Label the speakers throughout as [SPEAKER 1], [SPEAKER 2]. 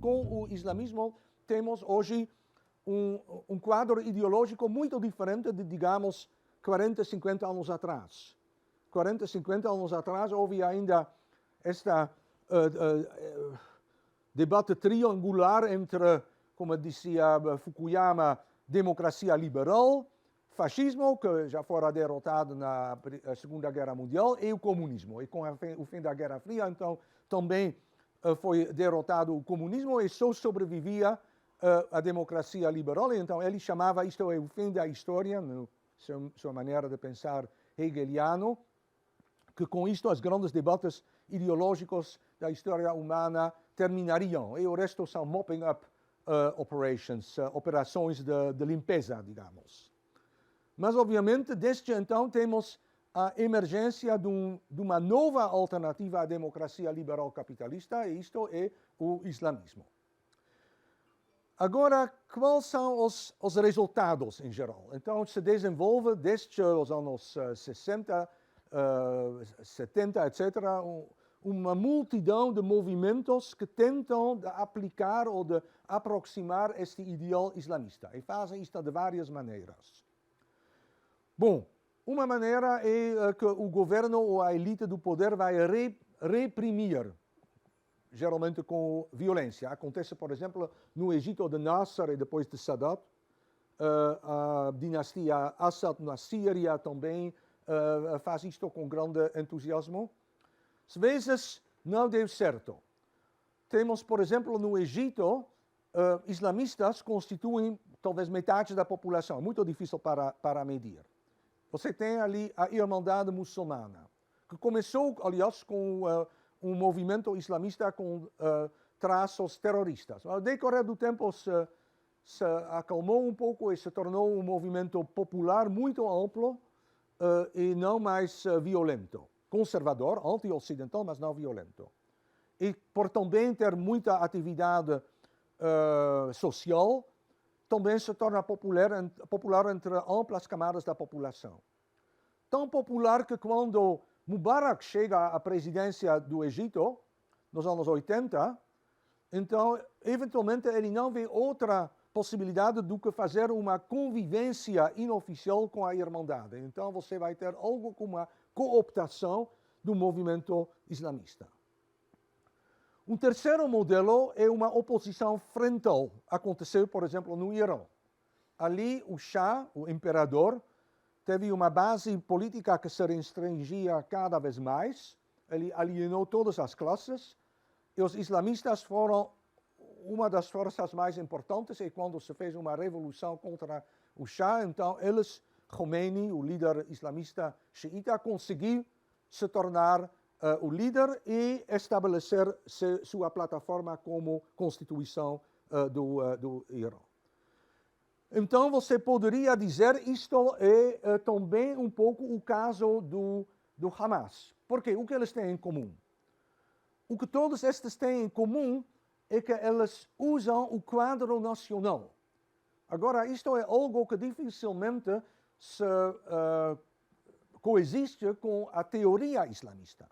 [SPEAKER 1] com o islamismo temos hoje um quadro ideológico muito diferente de, digamos, 40, 50 anos atrás. 40, 50 anos atrás houve ainda esta debate triangular entre, como dizia Fukuyama, democracia liberal, fascismo, que já fora derrotado na Segunda Guerra Mundial, e o comunismo. E com o fim da Guerra Fria, então, também foi derrotado o comunismo e só sobrevivia a democracia liberal. E, então, ele chamava isto é o fim da história, na sua maneira de pensar hegeliano, que com isto os grandes debates ideológicos da história humana terminariam. E o resto são mopping up operations, operações de limpeza, digamos. Mas, obviamente, desde então temos a emergência de uma nova alternativa à democracia liberal capitalista, e isto é o islamismo. Agora, quais são os resultados em geral? Então, se desenvolve desde os anos 60, 70, etc., uma multidão de movimentos que tentam de aplicar ou de aproximar este ideal islamista. E fazem isto de várias maneiras. Bom, uma maneira é que o governo ou a elite do poder vai reprimir, geralmente com violência. Acontece, por exemplo, no Egito de Nasser e depois de Sadat. A dinastia Assad na Síria também faz isto com grande entusiasmo. Às vezes não deu certo. Temos, por exemplo, no Egito, islamistas constituem talvez metade da população. Muito difícil para medir. Você tem ali a Irmandade Muçulmana, que começou, aliás, com um movimento islamista com traços terroristas. Ao decorrer do tempo se acalmou um pouco e se tornou um movimento popular muito amplo e não mais violento. Conservador, anti-ocidental, mas não violento. E por também ter muita atividade social, também se torna popular entre amplas camadas da população. Tão popular que quando Mubarak chega à presidência do Egito, nos anos 80, então, eventualmente, ele não vê outra possibilidade do que fazer uma convivência inoficial com a Irmandade. Então, você vai ter algo como uma cooptação do movimento islamista. Um terceiro modelo é uma oposição frontal. Aconteceu, por exemplo, no Irã. Ali, o Shah, o imperador, teve uma base política que se restringia cada vez mais. Ele alienou todas as classes. E os islamistas foram uma das forças mais importantes. E quando se fez uma revolução contra o Shah, então eles, Khomeini, o líder islamista xiita, conseguiu se tornar o líder e estabelecer sua plataforma como constituição do Irã. Então, você poderia dizer isto é também um pouco o caso do Hamas. Porque o que eles têm em comum? O que todos estes têm em comum é que eles usam o quadro nacional. Agora, isto é algo que dificilmente se coexiste com a teoria islamista.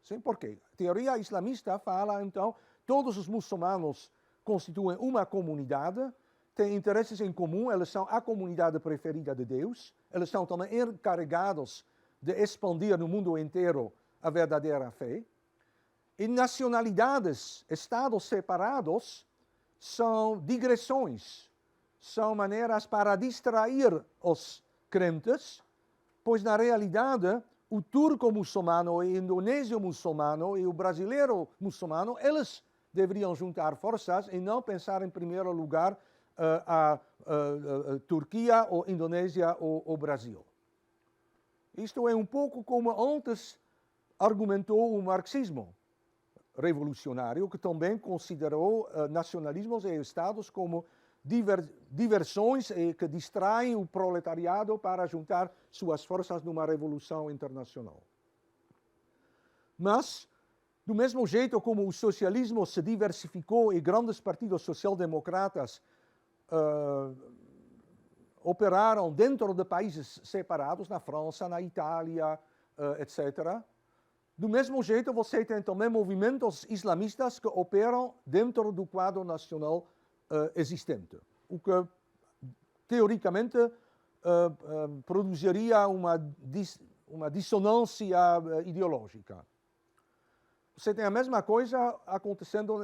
[SPEAKER 1] Sim, por quê? A teoria islamista fala, então, todos os muçulmanos constituem uma comunidade, têm interesses em comum, eles são a comunidade preferida de Deus, eles são também encarregados de expandir no mundo inteiro a verdadeira fé. E nacionalidades, estados separados, são digressões, são maneiras para distrair os crentes, pois na realidade o turco muçulmano, o indonésio muçulmano e o brasileiro muçulmano, eles deveriam juntar forças e não pensar em primeiro lugar a Turquia, ou Indonésia ou o Brasil. Isto é um pouco como antes argumentou o marxismo revolucionário, que também considerou nacionalismos e estados como diversões que distraem o proletariado para juntar suas forças numa revolução internacional. Mas, do mesmo jeito como o socialismo se diversificou e grandes partidos social-democratas operaram dentro de países separados, na França, na Itália, etc., Do mesmo jeito, você tem também movimentos islamistas que operam dentro do quadro nacional existente, o que teoricamente produziria uma dissonância ideológica. Você tem a mesma coisa acontecendo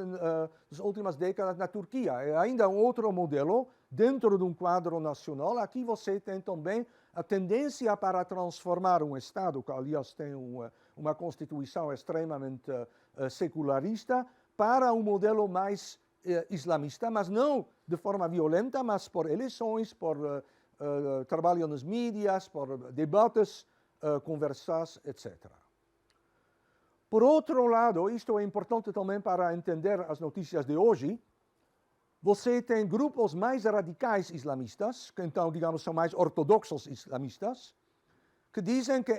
[SPEAKER 1] nas últimas décadas na Turquia. É ainda um outro modelo dentro de um quadro nacional. Aqui você tem também a tendência para transformar um Estado, que aliás tem uma constituição extremamente secularista, para um modelo mais islamista, mas não de forma violenta, mas por eleições, por trabalho nas mídias, por debates, conversas, etc. Por outro lado, isto é importante também para entender as notícias de hoje, você tem grupos mais radicais islamistas, que então, digamos, são mais ortodoxos islamistas, que dizem que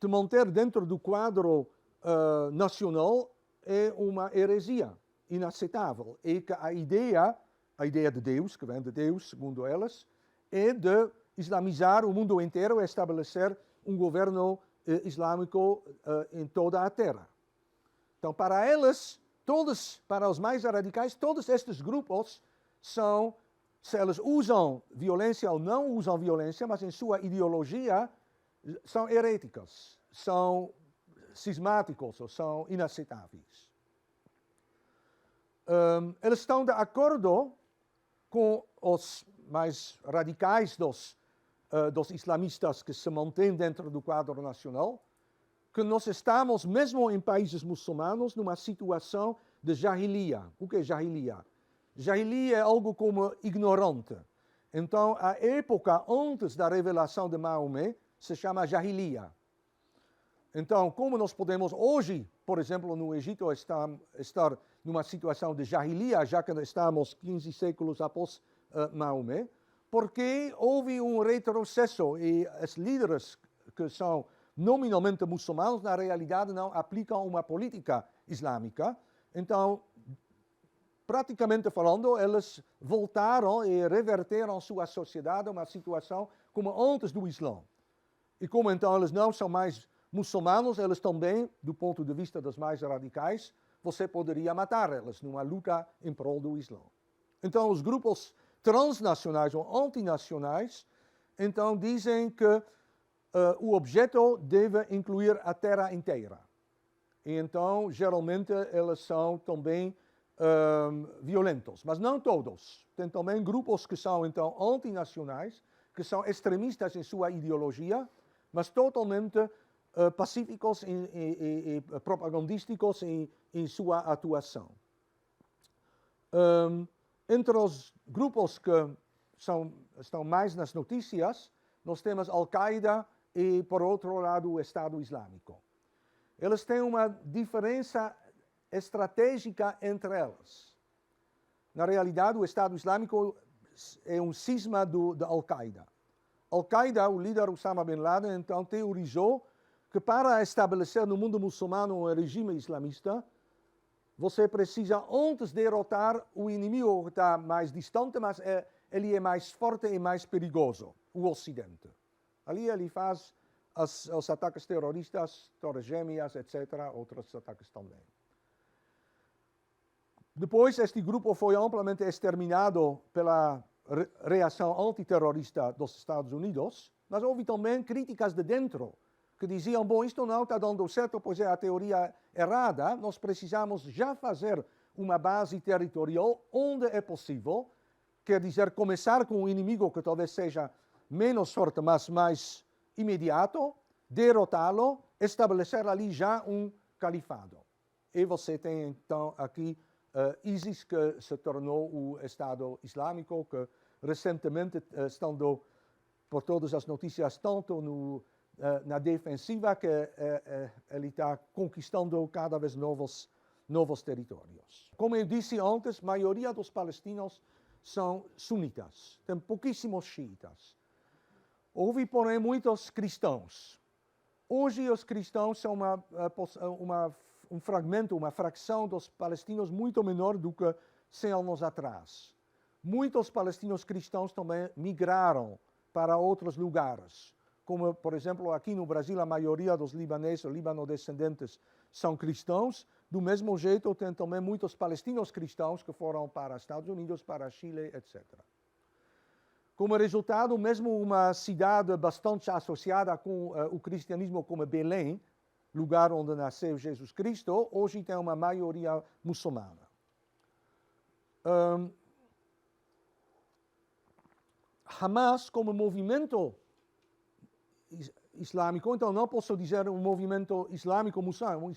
[SPEAKER 1] de manter dentro do quadro nacional é uma heresia inaceitável e que a ideia de Deus, que vem de Deus, segundo elas, é de islamizar o mundo inteiro e estabelecer um governo islâmico em toda a terra. Então, para elas, para os mais radicais, todos estes grupos são, se eles usam violência ou não usam violência, mas em sua ideologia, são heréticos, são cismáticos ou são inaceitáveis. Eles estão de acordo com os mais radicais dos islamistas que se mantêm dentro do quadro nacional, que nós estamos, mesmo em países muçulmanos, numa situação de jahiliya. O que é jahiliya? Jahiliya é algo como ignorante. Então, a época antes da revelação de Maomé se chama jahiliya. Então, como nós podemos hoje, por exemplo, no Egito, estar numa situação de jahiliya, já que estamos 15 séculos após Maomé, porque houve um retrocesso e os líderes que são nominalmente muçulmanos, na realidade não aplicam uma política islâmica. Então, praticamente falando, eles voltaram e reverteram sua sociedade a uma situação como antes do Islã. E como então eles não são mais muçulmanos, eles também, do ponto de vista dos mais radicais, você poderia matar eles numa luta em prol do Islã. Então, os grupos transnacionais ou antinacionais, então dizem que o objeto deve incluir a terra inteira. E então, geralmente, eles são também violentos, mas não todos. Tem também grupos que são, então, antinacionais, que são extremistas em sua ideologia, mas totalmente pacíficos e propagandísticos em sua atuação. Entre os grupos que estão mais nas notícias, nós temos Al-Qaeda e, por outro lado, o Estado Islâmico. Eles têm uma diferença estratégica entre elas. Na realidade, o Estado Islâmico é um cisma da Al-Qaeda. Al-Qaeda, o líder Osama Bin Laden, então teorizou que para estabelecer no mundo muçulmano um regime islamista, você precisa antes derrotar o inimigo que está mais distante, mas ele é mais forte e mais perigoso, o Ocidente. Ali ele faz os ataques terroristas, Torres Gêmeas, etc., outros ataques também. Depois, este grupo foi amplamente exterminado pela reação antiterrorista dos Estados Unidos, mas houve também críticas de dentro, que diziam, bom, isto não está dando certo, pois é a teoria errada, nós precisamos já fazer uma base territorial onde é possível, quer dizer, começar com um inimigo que talvez seja menos forte, mas mais imediato, derrotá-lo, estabelecer ali já um califado. E você tem, então, aqui ISIS, que se tornou o Estado Islâmico, que recentemente, estando por todas as notícias, tanto na defensiva, que ele está conquistando cada vez novos territórios. Como eu disse antes, a maioria dos palestinos são sunitas, tem pouquíssimos xiitas. Houve, porém, muitos cristãos. Hoje, os cristãos são um fragmento, uma fração dos palestinos muito menor do que 100 anos atrás. Muitos palestinos cristãos também migraram para outros lugares, como, por exemplo, aqui no Brasil, a maioria dos libaneses, libanodescendentes, são cristãos. Do mesmo jeito, tem também muitos palestinos cristãos que foram para Estados Unidos, para Chile, etc. Como resultado, mesmo uma cidade bastante associada com o cristianismo como Belém, lugar onde nasceu Jesus Cristo, hoje tem uma maioria muçulmana. Hamas, como movimento islâmico, então não posso dizer um movimento islâmico muçulmano,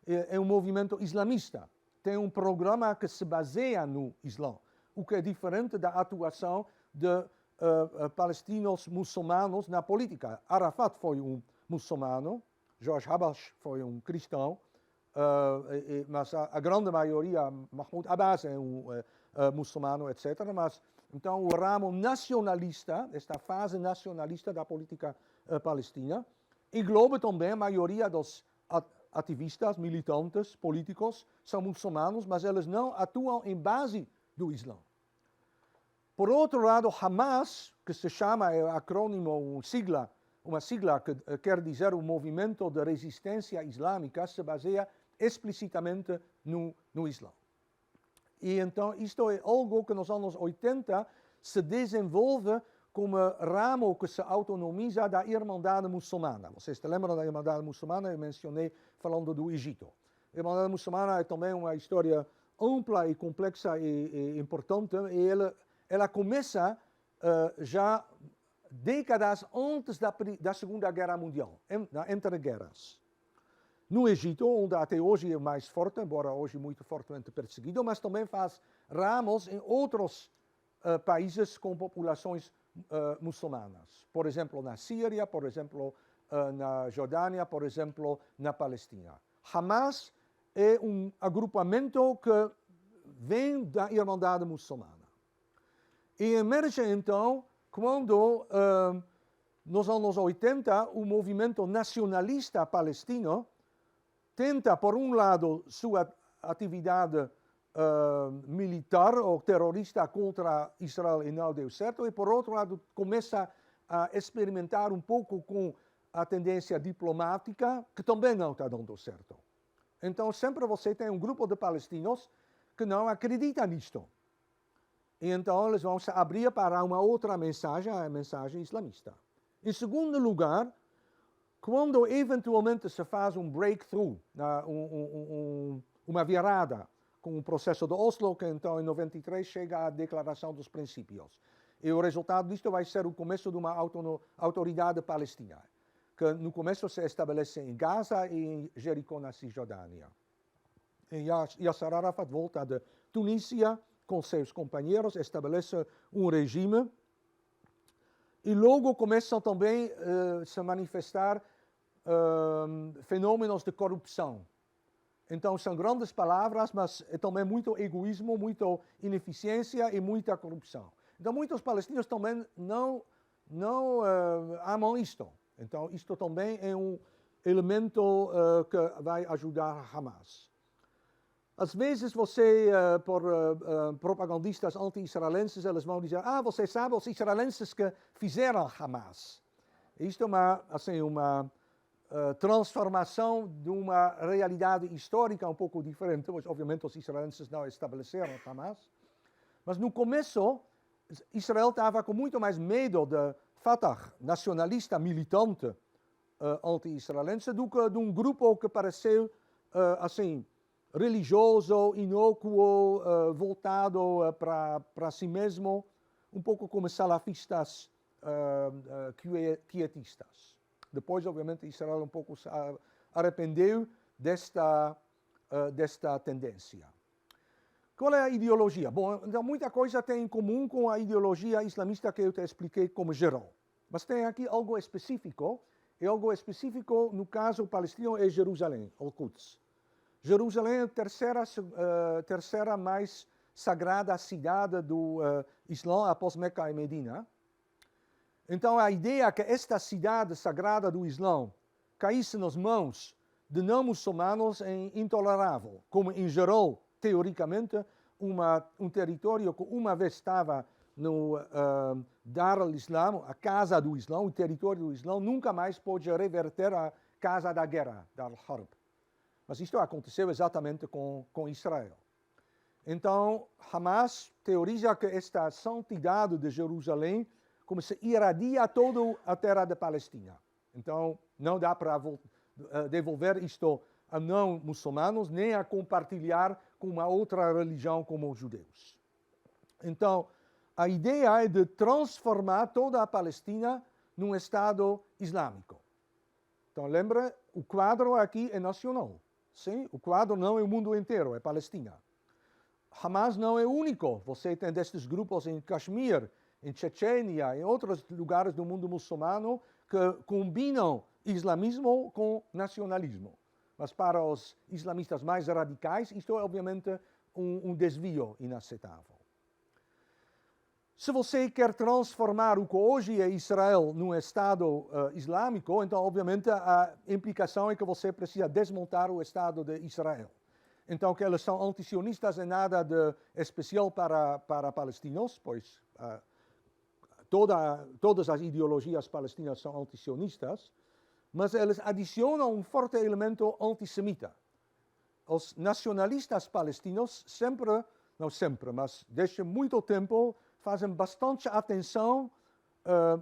[SPEAKER 1] é um movimento islamista. Tem um programa que se baseia no Islã, o que é diferente da atuação de palestinos muçulmanos na política. Arafat foi um muçulmano, George Habash foi um cristão, mas a grande maioria, Mahmoud Abbas é um muçulmano, etc. Mas, então, o ramo nacionalista, esta fase nacionalista da política palestina, engloba também a maioria dos ativistas, militantes, políticos, são muçulmanos, mas eles não atuam em base do Islã. Por outro lado, Hamas, que se chama, é um acrônimo, uma sigla que quer dizer o movimento de resistência islâmica, se baseia explicitamente no Islã. E então, isto é algo que nos anos 80 se desenvolve como ramo que se autonomiza da Irmandade Muçulmana. Vocês se lembram da Irmandade Muçulmana? Eu mencionei falando do Egito. A Irmandade Muçulmana é também uma história ampla e complexa e importante, e ela começa já décadas antes da Segunda Guerra Mundial, entre guerras. No Egito, onde até hoje é mais forte, embora hoje muito fortemente perseguido, mas também faz ramos em outros países com populações muçulmanas. Por exemplo, na Síria, por exemplo, na Jordânia, por exemplo, na Palestina. Hamas é um agrupamento que vem da Irmandade Muçulmana. E emerge, então, quando, nos anos 80, o movimento nacionalista palestino tenta, por um lado, sua atividade militar ou terrorista contra Israel e não deu certo, e, por outro lado, começa a experimentar um pouco com a tendência diplomática, que também não está dando certo. Então, sempre você tem um grupo de palestinos que não acredita nisto. E então eles vão se abrir para uma outra mensagem, a mensagem islamista. Em segundo lugar, quando eventualmente se faz um breakthrough, uma virada com o processo de Oslo, que então em 93 chega à Declaração dos Princípios. E o resultado disto vai ser o começo de uma autoridade palestina, que no começo se estabelece em Gaza e em Jericó, na Cisjordânia. E Yasser Arafat volta de Tunísia com seus companheiros, estabelece um regime e logo começam também a se manifestar fenômenos de corrupção. Então são grandes palavras, mas é também muito egoísmo, muita ineficiência e muita corrupção. Então muitos palestinos também não amam isto. Então isto também é um elemento que vai ajudar Hamas. Às vezes você, por propagandistas anti-israelenses, eles vão dizer, você sabe, os israelenses que fizeram Hamas. Isto é uma transformação de uma realidade histórica um pouco diferente, pois obviamente os israelenses não estabeleceram Hamas. Mas no começo, Israel estava com muito mais medo de Fatah, nacionalista, militante anti-israelense, do que de um grupo que pareceu, religioso, inócuo, voltado para si mesmo, um pouco como salafistas quietistas. Depois, obviamente, Israel um pouco se arrependeu desta tendência. Qual é a ideologia? Bom, então, muita coisa tem em comum com a ideologia islamista que eu te expliquei como geral. Mas tem aqui algo específico, e algo específico, no caso palestino, é Jerusalém, Al-Quds. Jerusalém é a terceira mais sagrada cidade do Islã após Meca e Medina. Então a ideia que esta cidade sagrada do Islã caísse nas mãos de não muçulmanos é intolerável. Como em geral, teoricamente, um território que uma vez estava no Dar al-Islam, a casa do Islã, o território do Islã, nunca mais pode reverter a casa da guerra, Dar al-Harb. Mas isto aconteceu exatamente com Israel. Então, Hamas teoriza que esta santidade de Jerusalém como se irradia toda a terra da Palestina. Então, não dá para devolver isto a não muçulmanos, nem a compartilhar com uma outra religião como os judeus. Então, a ideia é de transformar toda a Palestina num Estado islâmico. Então, lembra, o quadro aqui é nacional. Sim? O quadro não é o mundo inteiro, é Palestina. Hamas não é único. Você tem destes grupos em Caxemir, em Chechênia, em outros lugares do mundo muçulmano que combinam islamismo com nacionalismo. Mas para os islamistas mais radicais, isto é obviamente um desvio inaceitável. Se você quer transformar o que hoje é Israel num Estado islâmico, então obviamente a implicação é que você precisa desmontar o Estado de Israel. Então que eles são antisionistas é nada de especial para palestinos, pois todas as ideologias palestinas são antisionistas, mas eles adicionam um forte elemento antissemita. Os nacionalistas palestinos não sempre, mas desde muito tempo, fazem bastante atenção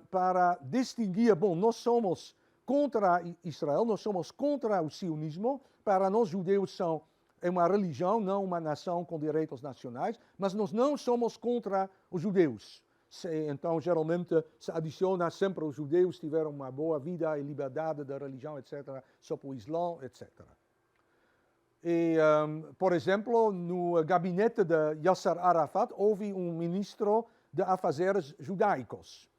[SPEAKER 1] para distinguir, bom, nós somos contra Israel, nós somos contra o sionismo, para nós judeus é uma religião, não uma nação com direitos nacionais, mas nós não somos contra os judeus. Então, geralmente, se adiciona sempre os judeus tiveram uma boa vida e liberdade da religião, etc., sobre o Islã, etc. E, por exemplo, no gabinete de Yasser Arafat, houve um ministro de afazeres judaicos.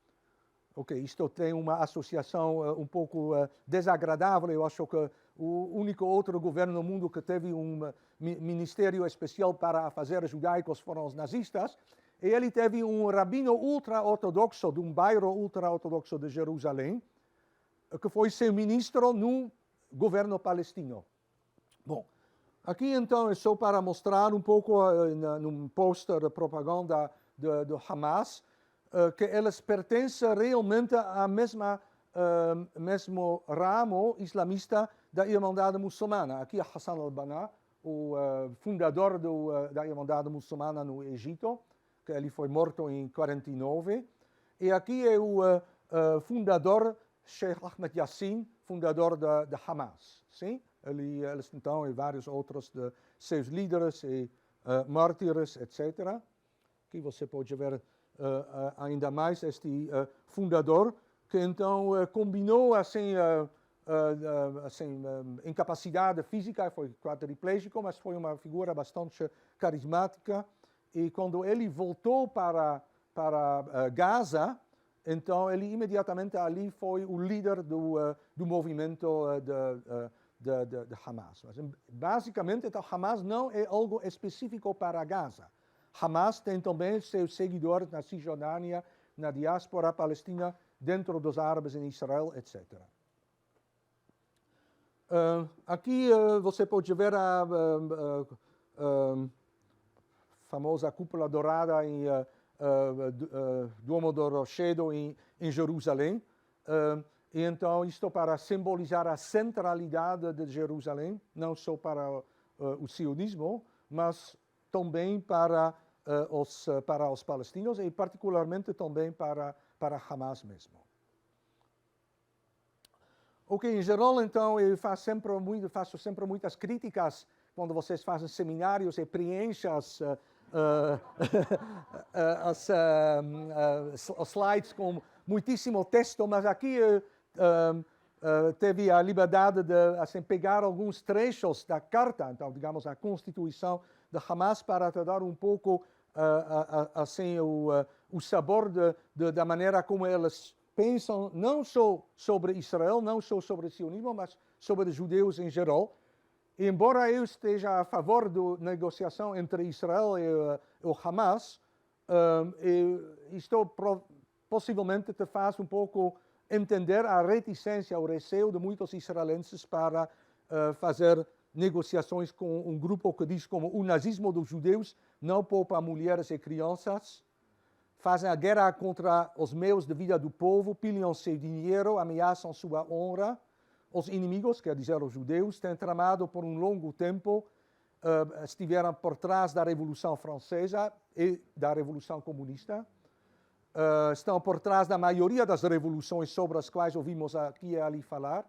[SPEAKER 1] Ok, isto tem uma associação um pouco desagradável. Eu acho que o único outro governo no mundo que teve um ministério especial para afazeres judaicos foram os nazistas. E ele teve um rabino ultra-ortodoxo de um bairro ultra-ortodoxo de Jerusalém, que foi seu ministro no governo palestino. Bom, aqui então é só para mostrar um pouco num pôster de propaganda do Hamas, que eles pertencem realmente ao mesmo ramo islamista da Irmandade Muçulmana. Aqui é Hassan al-Banna, o fundador da Irmandade Muçulmana no Egito, que ele foi morto em 49. E aqui é o fundador, Sheikh Ahmed Yassin, fundador da Hamas. Sim? Eles então e vários outros de seus líderes e mártires, etc. Aqui você pode ver ainda mais este fundador, que então combinou assim, incapacidade física, foi quadriplégico, mas foi uma figura bastante carismática. E quando ele voltou para Gaza, então ele imediatamente ali foi o líder do movimento de Hamas. Mas, basicamente, então, Hamas não é algo específico para Gaza. Hamas tem também seus seguidores na Cisjordânia, na diáspora palestina, dentro dos árabes em Israel, etc. Aqui você pode ver a famosa cúpula dourada em Duomo do Rochedo em Jerusalém. E então isto para simbolizar a centralidade de Jerusalém, não só para o sionismo, mas também para os palestinos e particularmente também para Hamas mesmo. Ok, em geral então eu faço sempre muitas críticas quando vocês fazem seminários e preenchem os slides com muitíssimo texto, mas aqui teve a liberdade de assim, pegar alguns trechos da carta, então digamos a Constituição de Hamas, para te dar um pouco assim, o sabor da maneira como eles pensam, não só sobre Israel, não só sobre o sionismo, mas sobre os judeus em geral. E, embora eu esteja a favor da negociação entre Israel e o Hamas, isto possivelmente te faz um pouco entender a reticência, o receio de muitos israelenses para fazer negociações com um grupo que diz como o nazismo dos judeus não poupa mulheres e crianças, fazem a guerra contra os meios de vida do povo, pilham seu dinheiro, ameaçam sua honra. Os inimigos, quer dizer, os judeus, têm tramado por um longo tempo, estiveram por trás da Revolução Francesa e da Revolução Comunista. Estão por trás da maioria das revoluções sobre as quais ouvimos aqui e ali falar.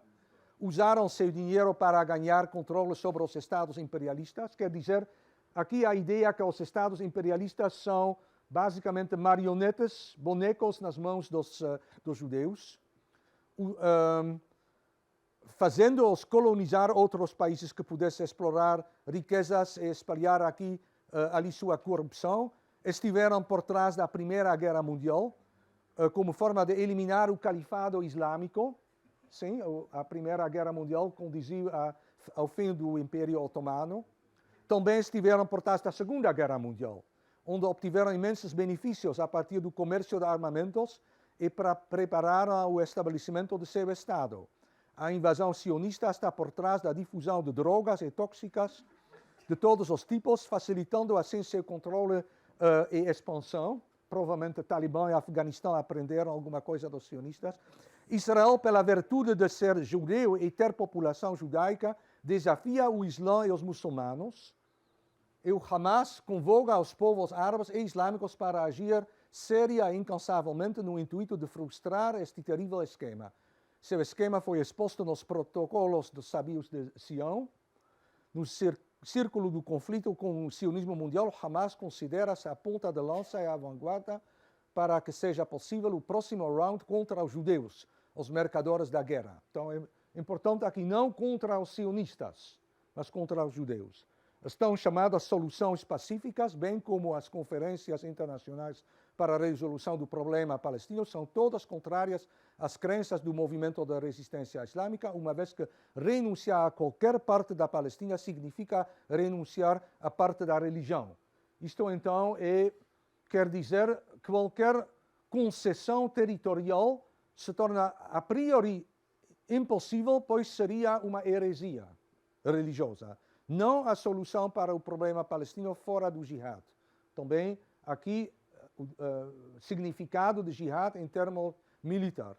[SPEAKER 1] Usaram seu dinheiro para ganhar controle sobre os estados imperialistas. Quer dizer, aqui a ideia que os estados imperialistas são basicamente marionetes, bonecos nas mãos dos judeus, fazendo-os colonizar outros países que pudessem explorar riquezas e espalhar aqui ali sua corrupção. Estiveram por trás da Primeira Guerra Mundial, como forma de eliminar o califado islâmico. Sim, a Primeira Guerra Mundial conduziu ao fim do Império Otomano. Também estiveram por trás da Segunda Guerra Mundial, onde obtiveram imensos benefícios a partir do comércio de armamentos e prepararam o estabelecimento de seu Estado. A invasão sionista está por trás da difusão de drogas e tóxicas de todos os tipos, facilitando assim seu controle e expansão. Provavelmente Talibã e Afeganistão aprenderam alguma coisa dos sionistas. Israel, pela virtude de ser judeu e ter população judaica, desafia o Islã e os muçulmanos. E o Hamas convoca os povos árabes e islâmicos para agir séria e incansavelmente no intuito de frustrar este terrível esquema. Seu esquema foi exposto nos protocolos dos Sábios de Sião. No círculo do conflito com o sionismo mundial, o Hamas considera-se a ponta de lança e a vanguarda para que seja possível o próximo round contra os judeus, os mercadores da guerra. Então é importante aqui não contra os sionistas, mas contra os judeus. Estão chamadas soluções pacíficas, bem como as conferências internacionais para a resolução do problema palestino, são todas contrárias às crenças do movimento da resistência islâmica, uma vez que renunciar a qualquer parte da Palestina significa renunciar à parte da religião. Isto, então, quer dizer que qualquer concessão territorial se torna a priori impossível, pois seria uma heresia religiosa. Não a solução para o problema palestino fora do jihad. Também aqui o significado de jihad em termos militar.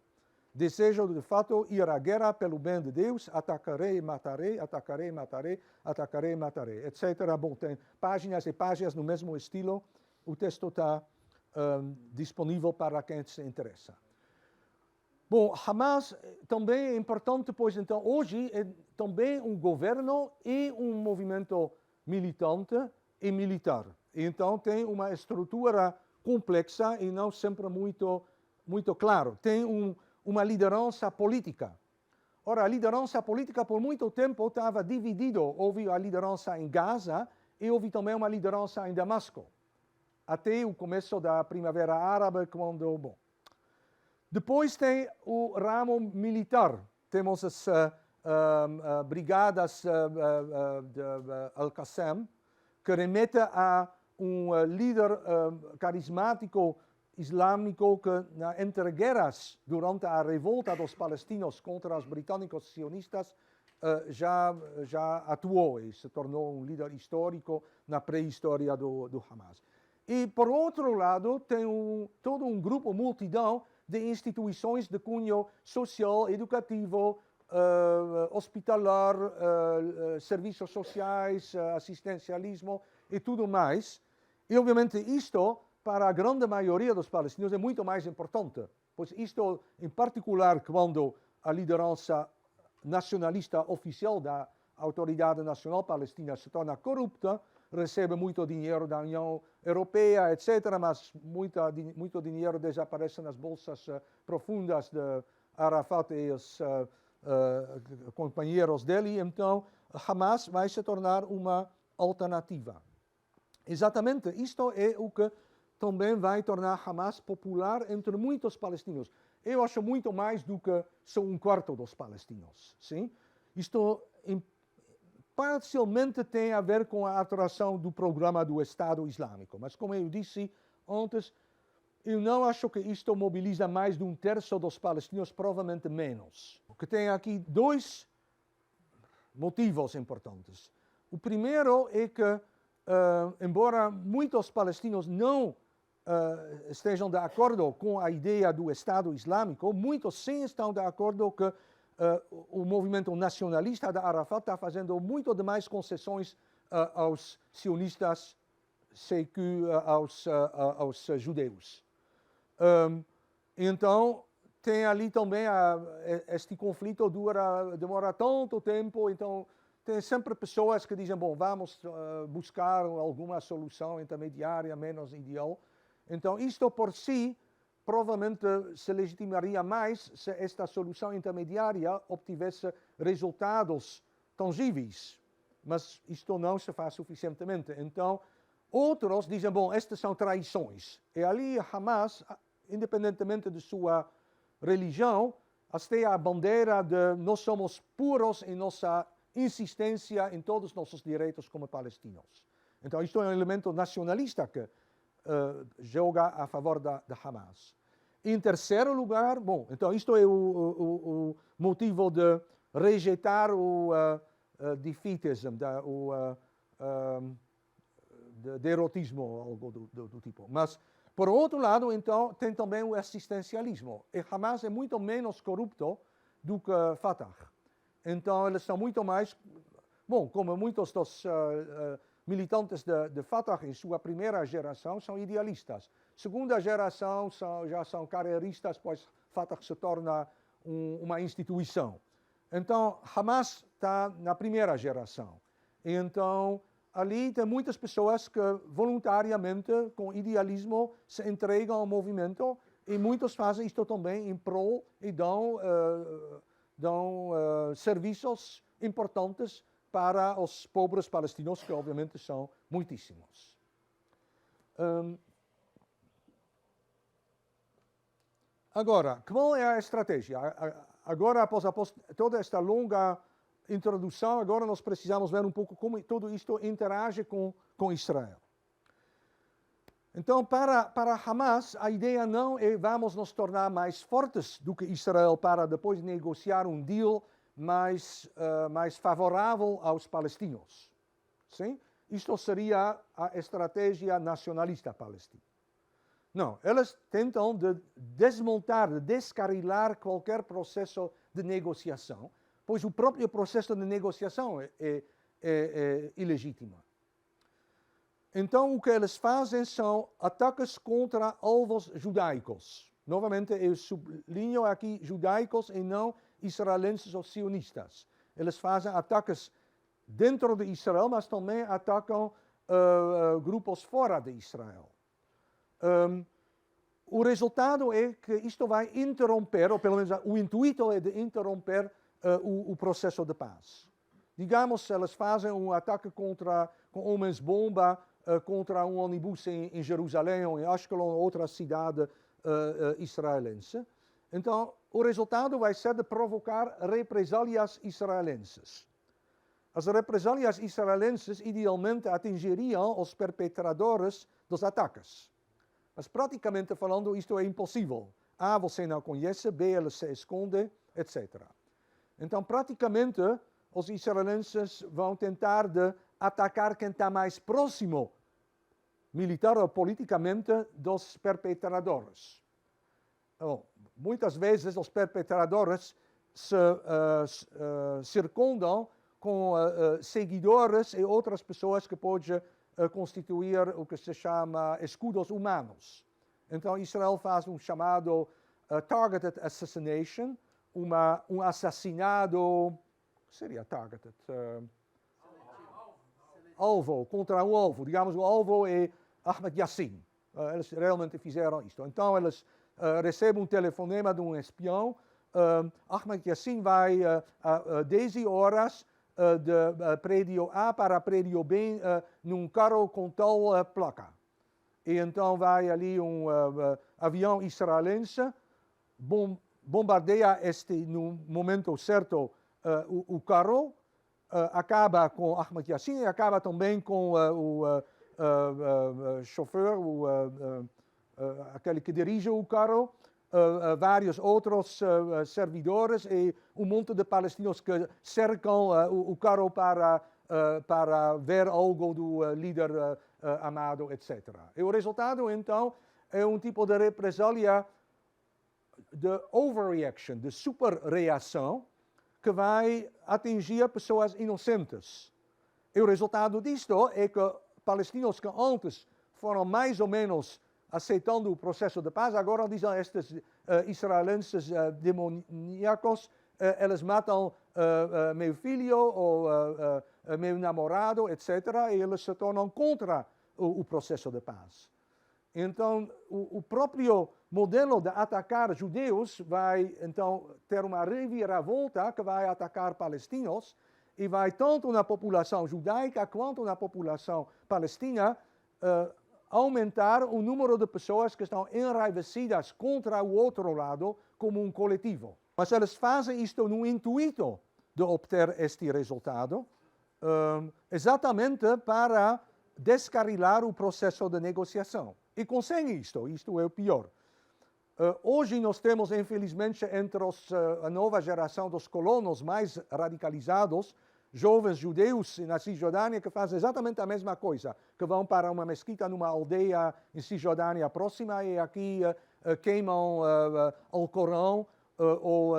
[SPEAKER 1] Desejo de fato ir à guerra pelo bem de Deus, atacarei e matarei, atacarei e matarei, atacarei e matarei, etc. Bom, tem páginas e páginas no mesmo estilo. O texto está disponível para quem se interessa. Bom, Hamas também é importante, pois então hoje é também um governo e um movimento militante e militar. E, então tem uma estrutura complexa e não sempre muito claro. Tem uma liderança política. Ora, a liderança política por muito tempo estava dividida. Houve a liderança em Gaza e houve também uma liderança em Damasco. Até o começo da Primavera Árabe, quando... Bom. Depois tem o ramo militar. Temos as brigadas de Al-Qassam, que remete a um líder carismático islâmico que, entre guerras, durante a revolta dos palestinos contra os britânicos sionistas, já atuou e se tornou um líder histórico na pré-história do Hamas. E, por outro lado, tem todo um grupo, multidão, de instituições de cunho social, educativo, hospitalar, serviços sociais, assistencialismo e tudo mais. E, obviamente, isto, para a grande maioria dos palestinos, é muito mais importante, pois isto, em particular, quando a liderança nacionalista oficial da Autoridade Nacional Palestina se torna corrupta, recebe muito dinheiro da União Europeia, etc., mas muito dinheiro desaparece nas bolsas profundas de Arafat e os companheiros dele. Então, Hamas vai se tornar uma alternativa. Exatamente, isto é o que também vai tornar Hamas popular entre muitos palestinos. Eu acho muito mais do que só um quarto dos palestinos. Sim? Isto parcialmente tem a ver com a atração do programa do Estado Islâmico. Mas, como eu disse antes, eu não acho que isto mobiliza mais de um terço dos palestinos, provavelmente menos. Porque tem aqui dois motivos importantes. O primeiro é que, embora muitos palestinos não estejam de acordo com a ideia do Estado Islâmico, muitos sim estão de acordo que o movimento nacionalista da Arafat está fazendo muito demais concessões aos sionistas, aos judeus. Então, tem ali também este conflito demora tanto tempo, então tem sempre pessoas que dizem, bom, vamos buscar alguma solução intermediária menos ideal. Então, isto por si provavelmente se legitimaria mais se esta solução intermediária obtivesse resultados tangíveis, mas isto não se faz suficientemente. Então, outros dizem, bom, estas são traições. E ali Hamas, independentemente de sua religião, hasteia a bandeira de nós somos puros em nossa insistência em todos os nossos direitos como palestinos. Então, isto é um elemento nacionalista que joga a favor da Hamas. Em terceiro lugar, bom, então isto é o motivo de rejeitar o defeatism, o derrotismo, algo do tipo. Mas, por outro lado, então, tem também o assistencialismo. E Hamas é muito menos corrupto do que Fatah. Então, eles são muito mais, bom, como muitos dos militantes de Fatah em sua primeira geração são idealistas. Segunda geração já são carreiristas, pois Fatah se torna uma instituição. Então, Hamas está na primeira geração. Então, ali tem muitas pessoas que voluntariamente, com idealismo, se entregam ao movimento e muitos fazem isto também em prol e dão serviços importantes para os pobres palestinos, que obviamente são muitíssimos. Agora, qual é a estratégia? Agora, após toda esta longa introdução, agora nós precisamos ver um pouco como tudo isto interage com Israel. Então, para Hamas, a ideia não é vamos nos tornar mais fortes do que Israel para depois negociar um deal mais favorável aos palestinos. Sim? Isto seria a estratégia nacionalista palestina. Não, eles tentam desmontar, descarrilar qualquer processo de negociação, pois o próprio processo de negociação é ilegítimo. Então, o que eles fazem são ataques contra alvos judaicos. Novamente, eu sublinho aqui judaicos e não israelenses ou sionistas. Eles fazem ataques dentro de Israel, mas também atacam grupos fora de Israel. O resultado é que isto vai interromper, ou pelo menos o intuito é de interromper o processo de paz. Digamos, eles fazem um ataque com homens-bomba contra um ônibus em Jerusalém ou em Ashkelon, outra cidade israelense. Então, o resultado vai ser de provocar represálias israelenses. As represálias israelenses idealmente atingiriam os perpetradores dos ataques. Mas praticamente falando, isto é impossível. A, você não conhece, B, ele se esconde, etc. Então, praticamente, os israelenses vão tentar atacar quem está mais próximo, militar ou politicamente, dos perpetradores. Muitas vezes os perpetradores se circundam com seguidores e outras pessoas que podem constituir o que se chama escudos humanos. Então, Israel faz um chamado targeted assassination, um assassinado, seria targeted? Alvo, contra um alvo. Digamos, o alvo é Ahmed Yassin. Eles realmente fizeram isto. Então, eles recebem um telefonema de um espião. Ahmed Yassin vai a 10 horas de prédio A para prédio B num carro com tal placa. E então vai ali um avião israelense, bombardeia no momento certo o carro, acaba com Ahmed Yassin e acaba também com o chofer, aquele que dirige o carro, vários outros servidores e um monte de palestinos que cercam o carro para para ver algo do líder amado, etc. E o resultado, então, é um tipo de represália de overreaction, de superreação, que vai atingir pessoas inocentes. E o resultado disto é que palestinos que antes foram mais ou menos aceitando o processo de paz, agora dizem estes israelenses demoníacos, eles matam meu filho ou meu namorado, etc., e eles se tornam contra o processo de paz. Então, o próprio modelo de atacar judeus vai, então, ter uma reviravolta que vai atacar palestinos e vai tanto na população judaica quanto na população palestina aumentar o número de pessoas que estão enraivecidas contra o outro lado como um coletivo. Mas eles fazem isto no intuito de obter este resultado, exatamente para descarrilar o processo de negociação. E conseguem isto é o pior. Hoje nós temos, infelizmente, entre a nova geração dos colonos mais radicalizados, jovens judeus na Cisjordânia que fazem exatamente a mesma coisa, que vão para uma mesquita numa aldeia em Cisjordânia próxima e aqui queimam o Corão, ou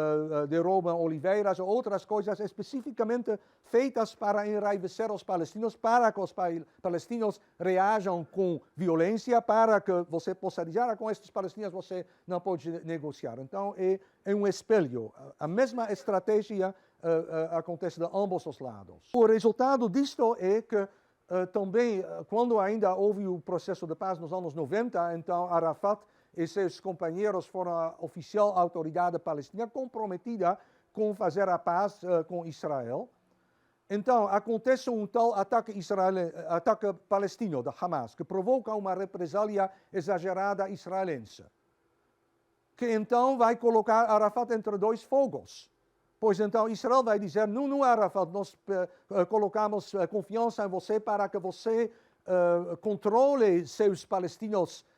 [SPEAKER 1] derrubam oliveiras ou outras coisas especificamente feitas para enraivecer os palestinos, para que os palestinos reajam com violência, para que você possa dizer com estes palestinos você não pode negociar. Então é um espelho. A mesma estratégia acontece de ambos os lados. O resultado disto é que também, quando ainda houve o processo de paz nos anos 90, então Arafat e seus companheiros foram a oficial autoridade palestina comprometida com fazer a paz com Israel. Então, acontece um tal ataque palestino da Hamas, que provoca uma represália exagerada israelense, que então vai colocar Arafat entre dois fogos. Pois então Israel vai dizer, não Arafat, nós colocamos confiança em você para que você controle seus palestinos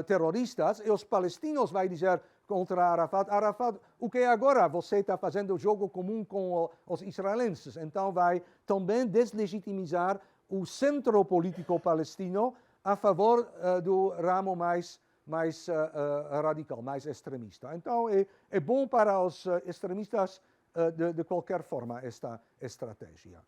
[SPEAKER 1] terroristas, e os palestinos vão dizer contra Arafat, o que agora você está fazendo jogo comum com os israelenses? Então vai também deslegitimizar o centro político palestino a favor do ramo mais radical, mais extremista. Então é bom para os extremistas de qualquer forma esta estratégia.